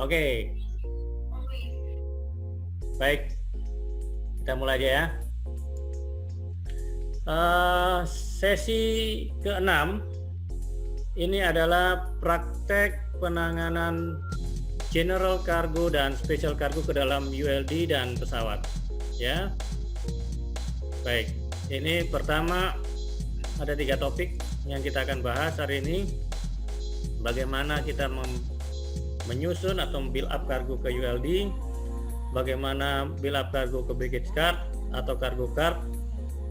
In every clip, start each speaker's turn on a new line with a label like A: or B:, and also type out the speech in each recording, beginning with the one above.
A: Oke, baik, kita mulai aja ya. Sesi ke-6 ini adalah praktek penanganan general cargo dan special cargo ke dalam ULD dan pesawat. Ya, baik. Ini pertama ada 3 topik yang kita akan bahas hari ini. Bagaimana kita menyusun atau build up cargo ke ULD, bagaimana build up cargo ke baggage card atau cargo card.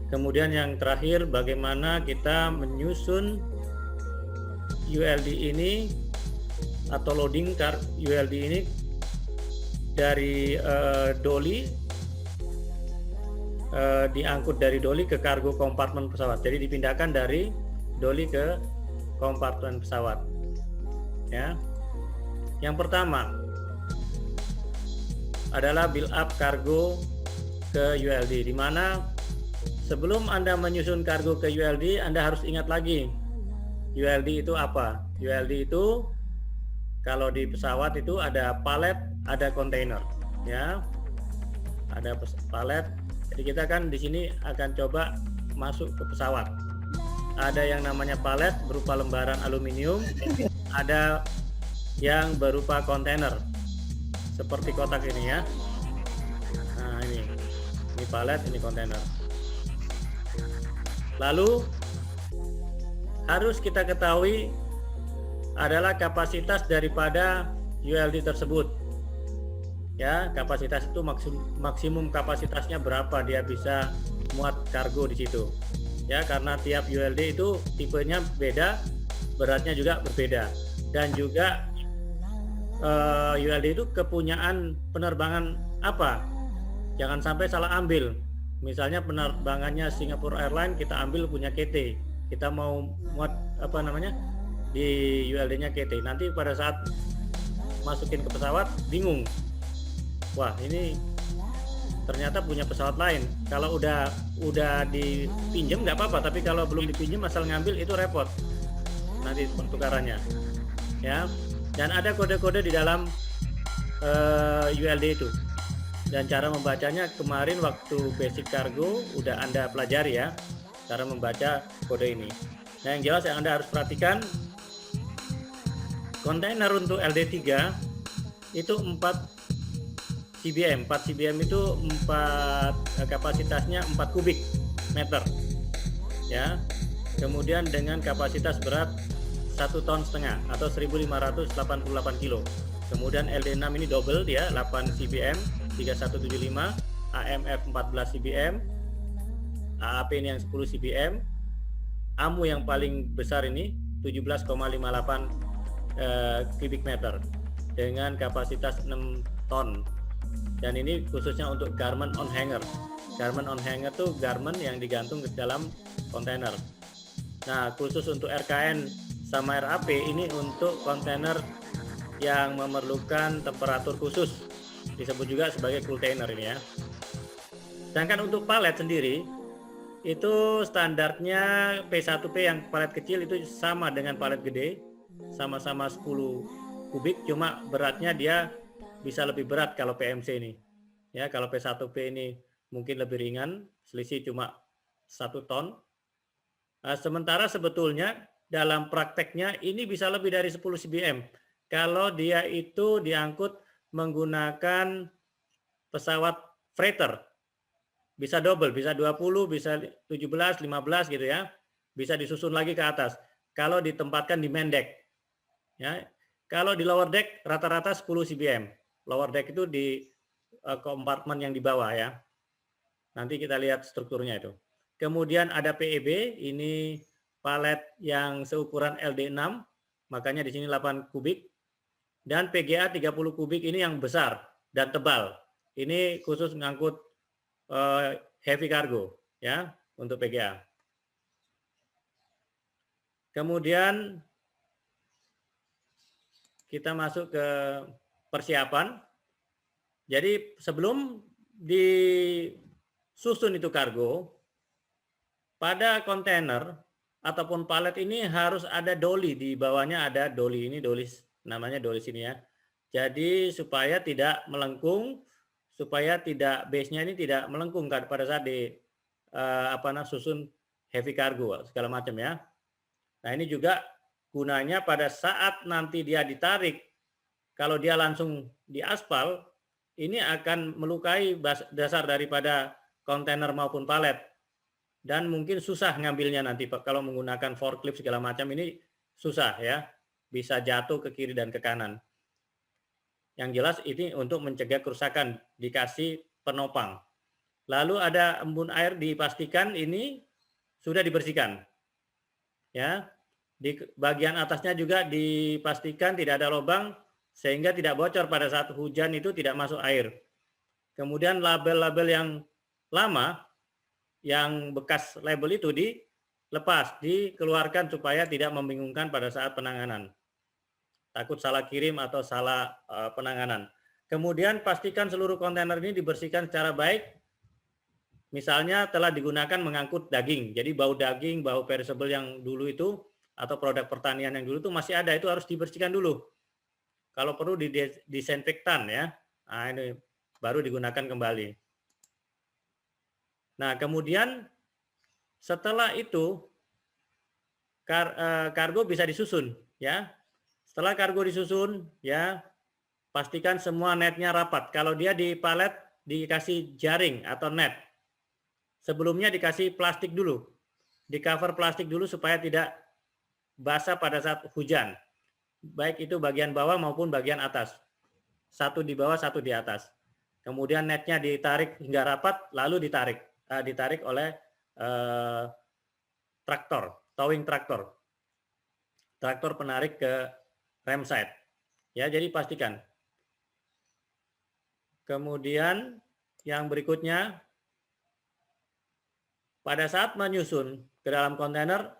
A: Kemudian yang terakhir, bagaimana kita menyusun ULD ini atau loading card ULD ini dari dolly, diangkut dari dolly ke cargo kompartemen pesawat. Jadi dipindahkan dari dolly ke kompartemen pesawat. Ya. Yang pertama adalah build up cargo ke ULD, di mana sebelum Anda menyusun kargo ke ULD, Anda harus ingat lagi ULD itu apa. ULD itu kalau di pesawat itu ada palet, ada kontainer, ya. Ada palet. Jadi kita kan di sini akan coba masuk ke pesawat. Ada yang namanya palet berupa lembaran aluminium, ada yang berupa kontainer seperti kotak ini ya. Nah, ini palet, ini kontainer. Lalu harus kita ketahui adalah kapasitas daripada ULD tersebut. Ya, kapasitas itu maksimum kapasitasnya berapa dia bisa muat kargo di situ. Ya, karena tiap ULD itu tipenya beda, beratnya juga berbeda. Dan juga ULD itu kepunyaan penerbangan apa? Jangan sampai salah ambil. Misalnya penerbangannya Singapore Airlines, kita ambil punya KT, kita mau muat di ULD-nya KT. Nanti pada saat masukin ke pesawat bingung. Wah, ini ternyata punya pesawat lain. Kalau udah dipinjam nggak apa-apa, tapi kalau belum dipinjam asal ngambil itu repot. Nanti pertukarannya. Ya. Dan ada kode-kode di dalam ULD itu. Dan cara membacanya kemarin waktu basic cargo udah Anda pelajari ya, cara membaca kode ini. Nah, yang jelas yang Anda harus perhatikan, kontainer untuk LD3 itu 4 CBM. 4 CBM itu kapasitasnya 4 kubik meter. Ya. Kemudian dengan kapasitas berat 1,5 ton atau 1.588 kilo. Kemudian LD6 ini double dia, 8 CBM 3175, AMF 14 CBM, AAP ini yang 10 CBM, AMU yang paling besar ini 17,58 kubik meter dengan kapasitas 6 ton. Dan ini khususnya untuk garment on hanger. Garment on hanger tuh garment yang digantung ke dalam kontainer. Nah, khusus untuk RKN sama RAP ini untuk kontainer yang memerlukan temperatur khusus, disebut juga sebagai container ini ya. Sedangkan untuk palet sendiri itu standarnya P1P yang palet kecil itu sama dengan palet gede, sama-sama 10 kubik, cuma beratnya dia bisa lebih berat kalau PMC ini. Ya, kalau P1P ini mungkin lebih ringan, selisih cuma 1 ton. Nah, sementara sebetulnya dalam prakteknya ini bisa lebih dari 10 CBM. Kalau dia itu diangkut menggunakan pesawat freighter, bisa double, bisa 20, bisa 17, 15 gitu ya, bisa disusun lagi ke atas. Kalau ditempatkan di main deck, ya, kalau di lower deck rata-rata 10 CBM. Lower deck itu di kompartemen yang di bawah ya. Nanti kita lihat strukturnya itu. Kemudian ada PEB, ini palet yang seukuran LD6, makanya di sini 8 kubik. Dan PGA 30 kubik ini yang besar dan tebal. Ini khusus mengangkut heavy cargo ya untuk PGA. Kemudian kita masuk ke persiapan. Jadi sebelum disusun itu kargo, pada kontainer ataupun palet ini harus ada dolly, di bawahnya ada dolly, ini dolly namanya dolly sini ya. Jadi supaya tidak melengkung, supaya tidak base-nya ini tidak melengkung pada saat di susun heavy cargo segala macam ya. Nah, ini juga gunanya pada saat nanti dia ditarik, kalau dia langsung di aspal, ini akan melukai dasar daripada kontainer maupun palet. Dan mungkin susah ngambilnya nanti kalau menggunakan forklift segala macam, ini susah ya, bisa jatuh ke kiri dan ke kanan. Yang jelas ini untuk mencegah kerusakan, dikasih penopang. Lalu ada embun air, dipastikan ini sudah dibersihkan. Ya, di bagian atasnya juga dipastikan tidak ada lubang sehingga tidak bocor pada saat hujan, itu tidak masuk air. Kemudian label-label yang lama, yang bekas label itu dilepas, dikeluarkan supaya tidak membingungkan pada saat penanganan. Takut salah kirim atau salah penanganan. Kemudian pastikan seluruh kontainer ini dibersihkan secara baik. Misalnya telah digunakan mengangkut daging, jadi bau daging, bau perishable yang dulu itu, atau produk pertanian yang dulu itu masih ada, itu harus dibersihkan dulu. Kalau perlu disinfektan ya. Nah, ini baru digunakan kembali. Nah, kemudian setelah itu kargo bisa disusun ya. Setelah kargo disusun ya, pastikan semua netnya rapat. Kalau dia di palet dikasih jaring atau net. Sebelumnya dikasih plastik dulu. Di cover plastik dulu supaya tidak basah pada saat hujan. Baik itu bagian bawah maupun bagian atas. Satu di bawah, satu di atas. Kemudian netnya ditarik hingga rapat, lalu ditarik oleh traktor, towing traktor. Traktor penarik ke rem side. Ya, jadi pastikan. Kemudian yang berikutnya, pada saat menyusun ke dalam kontainer,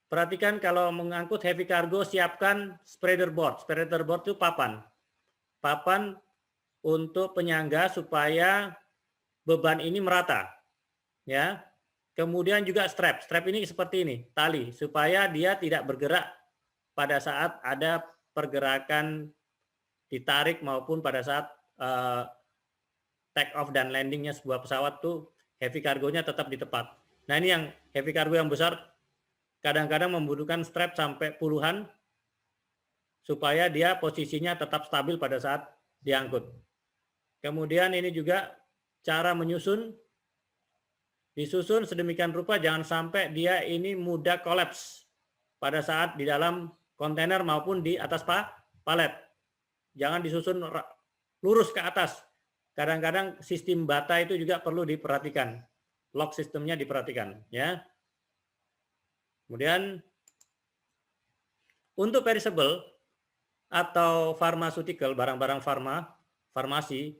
A: perhatikan kalau mengangkut heavy cargo, siapkan spreader board. Spreader board itu papan. Papan untuk penyangga supaya beban ini merata. Ya. Kemudian juga strap. Strap ini seperti ini, tali, supaya dia tidak bergerak pada saat ada pergerakan ditarik maupun pada saat take off dan landingnya sebuah pesawat tuh heavy cargonya tetap di tempat. Nah, ini yang heavy cargo yang besar kadang-kadang membutuhkan strap sampai puluhan supaya dia posisinya tetap stabil pada saat diangkut. Kemudian ini juga cara menyusun, disusun sedemikian rupa jangan sampai dia ini mudah kolaps pada saat di dalam kontainer maupun di atas palet. Jangan disusun lurus ke atas. Kadang-kadang sistem bata itu juga perlu diperhatikan. Lock sistemnya diperhatikan ya. Kemudian untuk perishable atau pharmaceutical, barang-barang farmasi,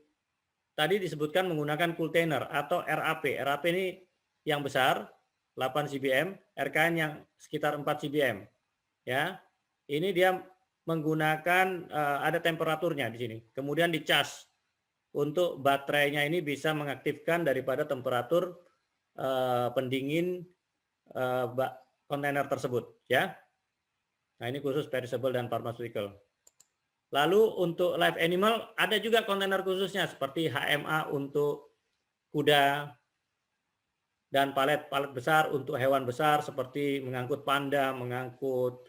A: tadi disebutkan menggunakan container atau RAP. RAP ini yang besar 8 cbm, RKN yang sekitar 4 cbm. Ya. Ini dia menggunakan ada temperaturnya di sini. Kemudian dicas untuk baterainya ini bisa mengaktifkan daripada temperatur pendingin kontainer tersebut ya. Nah, ini khusus perishable dan pharmaceutical. Lalu untuk live animal ada juga kontainer khususnya seperti HMA untuk kuda dan palet-palet besar untuk hewan besar seperti mengangkut panda, mengangkut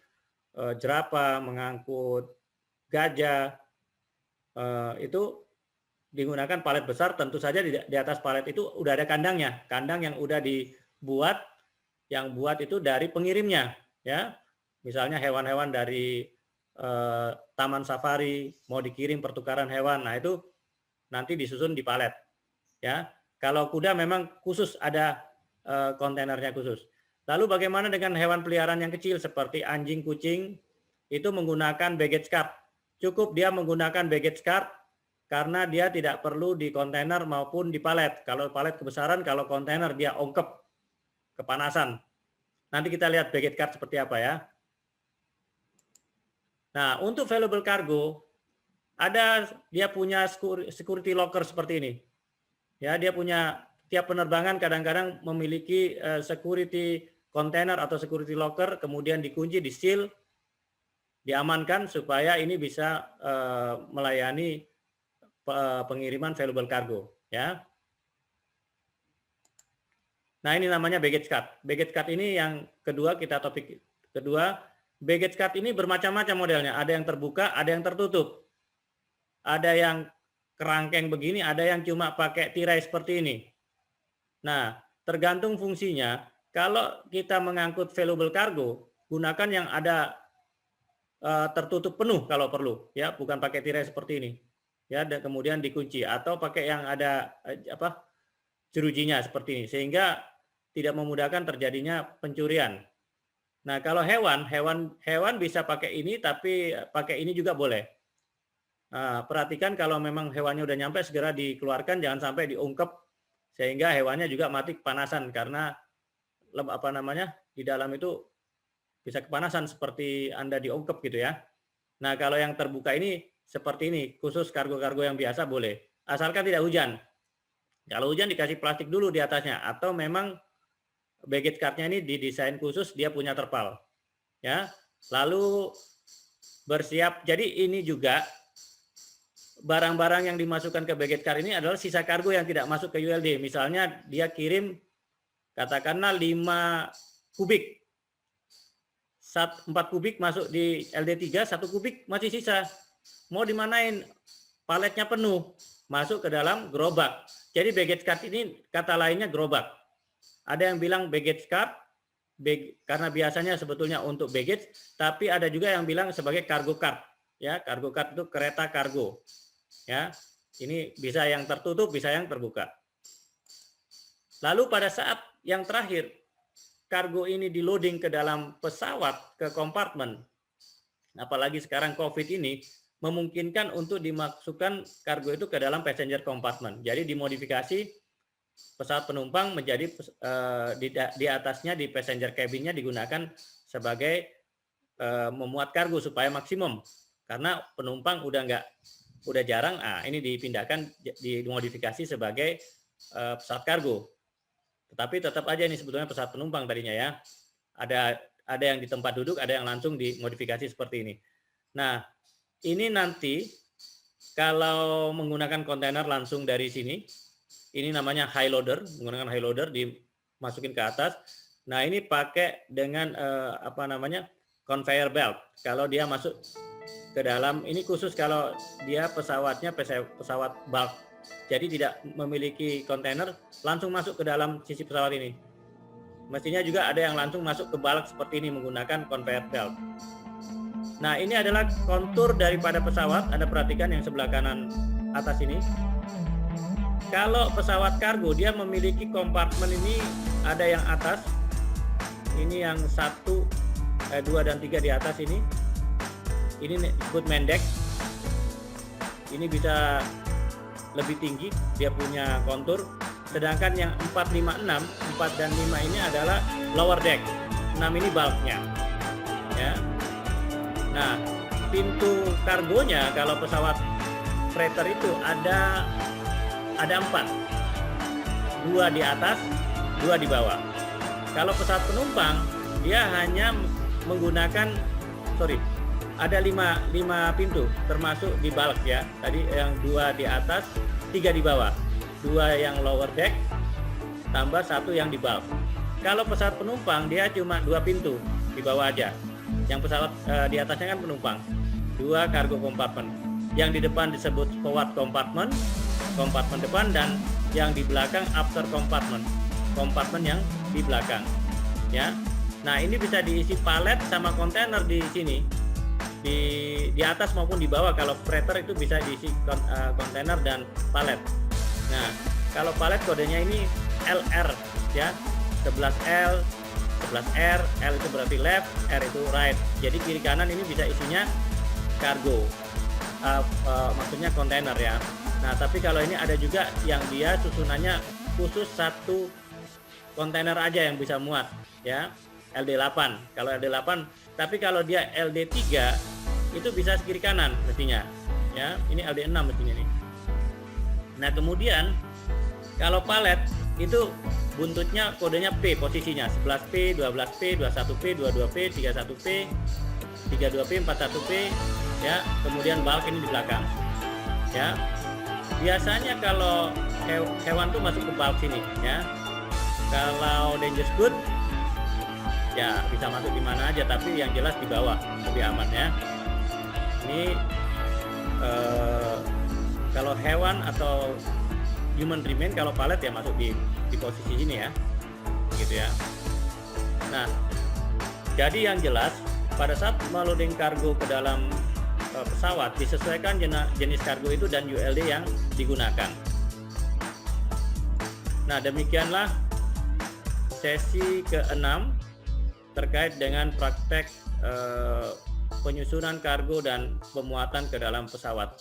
A: jerapah, mengangkut gajah. Itu digunakan palet besar, tentu saja di atas palet itu udah ada kandangnya. Kandang yang udah dibuat, yang buat itu dari pengirimnya ya. Misalnya hewan-hewan dari taman safari mau dikirim pertukaran hewan, nah itu nanti disusun di palet ya. Kalau kuda memang khusus ada kontainernya khusus. Lalu bagaimana dengan hewan peliharaan yang kecil seperti anjing, kucing, itu menggunakan baggage cart. Cukup dia menggunakan baggage cart karena dia tidak perlu di kontainer maupun di palet. Kalau palet kebesaran, kalau kontainer dia ongkep kepanasan. Nanti kita lihat baggage cart seperti apa ya. Nah, untuk valuable cargo, dia punya security locker seperti ini. Ya, dia punya tiap penerbangan kadang-kadang memiliki security container atau security locker, kemudian dikunci, di seal. diamankan supaya ini bisa melayani pengiriman valuable cargo, ya. Nah, ini namanya baggage card. Baggage card ini yang kedua, topik kedua. Baggage card ini bermacam-macam modelnya. Ada yang terbuka, ada yang tertutup. Ada yang kerangkeng begini, ada yang cuma pakai tirai seperti ini. Nah, tergantung fungsinya. Kalau kita mengangkut valuable cargo, gunakan yang ada tertutup penuh kalau perlu, ya, bukan pakai tirai seperti ini. Ya, dan kemudian dikunci atau pakai yang ada jerujinya seperti ini sehingga tidak memudahkan terjadinya pencurian. Nah, kalau hewan bisa pakai ini, tapi pakai ini juga boleh. Nah, perhatikan kalau memang hewannya udah nyampe segera dikeluarkan, jangan sampai diungkep sehingga hewannya juga mati kepanasan karena di dalam itu bisa kepanasan seperti Anda diungkep gitu ya. Nah, kalau yang terbuka ini seperti ini, khusus kargo-kargo yang biasa boleh, asalkan tidak hujan. Kalau hujan dikasih plastik dulu di atasnya, atau memang baggage card-nya ini didesain khusus, dia punya terpal. Ya, lalu bersiap. Jadi ini juga barang-barang yang dimasukkan ke baggage card ini adalah sisa kargo yang tidak masuk ke ULD. Misalnya dia kirim katakanlah 5 kubik. 4 kubik masuk di LD3, 1 kubik masih sisa. Mau dimanain? Paletnya penuh, masuk ke dalam gerobak. Jadi baggage card ini kata lainnya gerobak. Ada yang bilang baggage card karena biasanya sebetulnya untuk baggage, tapi ada juga yang bilang sebagai cargo card. Ya, cargo card itu kereta kargo. Ya, ini bisa yang tertutup, bisa yang terbuka. Lalu pada saat yang terakhir, kargo ini di loading ke dalam pesawat, ke kompartemen, apalagi sekarang COVID ini, memungkinkan untuk dimasukkan kargo itu ke dalam passenger compartment. Jadi dimodifikasi pesawat penumpang menjadi di atasnya di passenger cabinnya digunakan sebagai memuat kargo supaya maksimum. Karena penumpang udah jarang, ini dipindahkan, dimodifikasi sebagai pesawat kargo. Tetapi tetap aja ini sebetulnya pesawat penumpang tadinya ya. Ada yang di tempat duduk, ada yang langsung dimodifikasi seperti ini. Nah, ini nanti kalau menggunakan kontainer langsung dari sini, ini namanya high loader, menggunakan high loader dimasukin ke atas. Nah, ini pakai dengan conveyor belt. Kalau dia masuk ke dalam, ini khusus kalau dia pesawatnya pesawat bulk. Jadi tidak memiliki kontainer, langsung masuk ke dalam sisi pesawat ini. Mestinya juga ada yang langsung masuk ke bulk seperti ini menggunakan conveyor belt. Nah, ini adalah kontur daripada pesawat. Anda perhatikan yang sebelah kanan atas ini. Kalau pesawat kargo, dia memiliki kompartemen ini, ada yang atas. Ini yang 1, 2, dan 3 di atas ini. Ini disebut main deck. Ini bisa lebih tinggi, dia punya kontur. Sedangkan yang 4, 5, 6, 4 dan 5 ini adalah lower deck. 6 ini bulknya. Ya. Nah, pintu kargonya kalau pesawat freighter itu ada 4. 2 di atas, 2 di bawah. Kalau pesawat penumpang, dia hanya menggunakan ada 5 pintu termasuk di bulk ya. Tadi yang 2 di atas, 3 di bawah. 2 yang lower deck tambah 1 yang di bulk. Kalau pesawat penumpang dia cuma 2 pintu di bawah aja. Yang pesawat di atasnya kan penumpang. 2 cargo compartment. Yang di depan disebut forward compartment, kompartemen depan, dan yang di belakang after compartment, kompartemen yang di belakang. Ya. Nah, ini bisa diisi palet sama kontainer di sini. Di atas maupun di bawah. Kalau freighter itu bisa diisi kontainer dan palet. Nah, kalau palet kodenya ini LR ya. 11L, 11R, L itu berarti left, R itu right. Jadi kiri kanan ini bisa isinya kargo. Maksudnya kontainer ya. Nah, tapi kalau ini ada juga yang dia susunannya khusus 1 kontainer aja yang bisa muat ya. LD8. Kalau LD8, tapi kalau dia LD3 itu bisa kiri kanan mestinya. Ya, ini LD6 mestinya nih. Nah, kemudian kalau palet itu buntutnya kodenya P posisinya, 11P, 12P, 21P, 22P, 31P, 32P, 41P, ya, kemudian bulk ini di belakang, ya. Biasanya kalau hewan tuh masuk ke bulk sini, ya. Kalau dangerous good, ya bisa masuk di mana aja, tapi yang jelas di bawah lebih aman, ya. Ini kalau hewan atau human remain, kalau palet ya masuk di posisi sini, ya, gitu ya. Nah, jadi yang jelas pada saat meloading kargo ke dalam pesawat disesuaikan jenis kargo itu dan ULD yang digunakan. Nah, demikianlah sesi ke-6 terkait dengan praktek penyusunan kargo dan pemuatan ke dalam pesawat.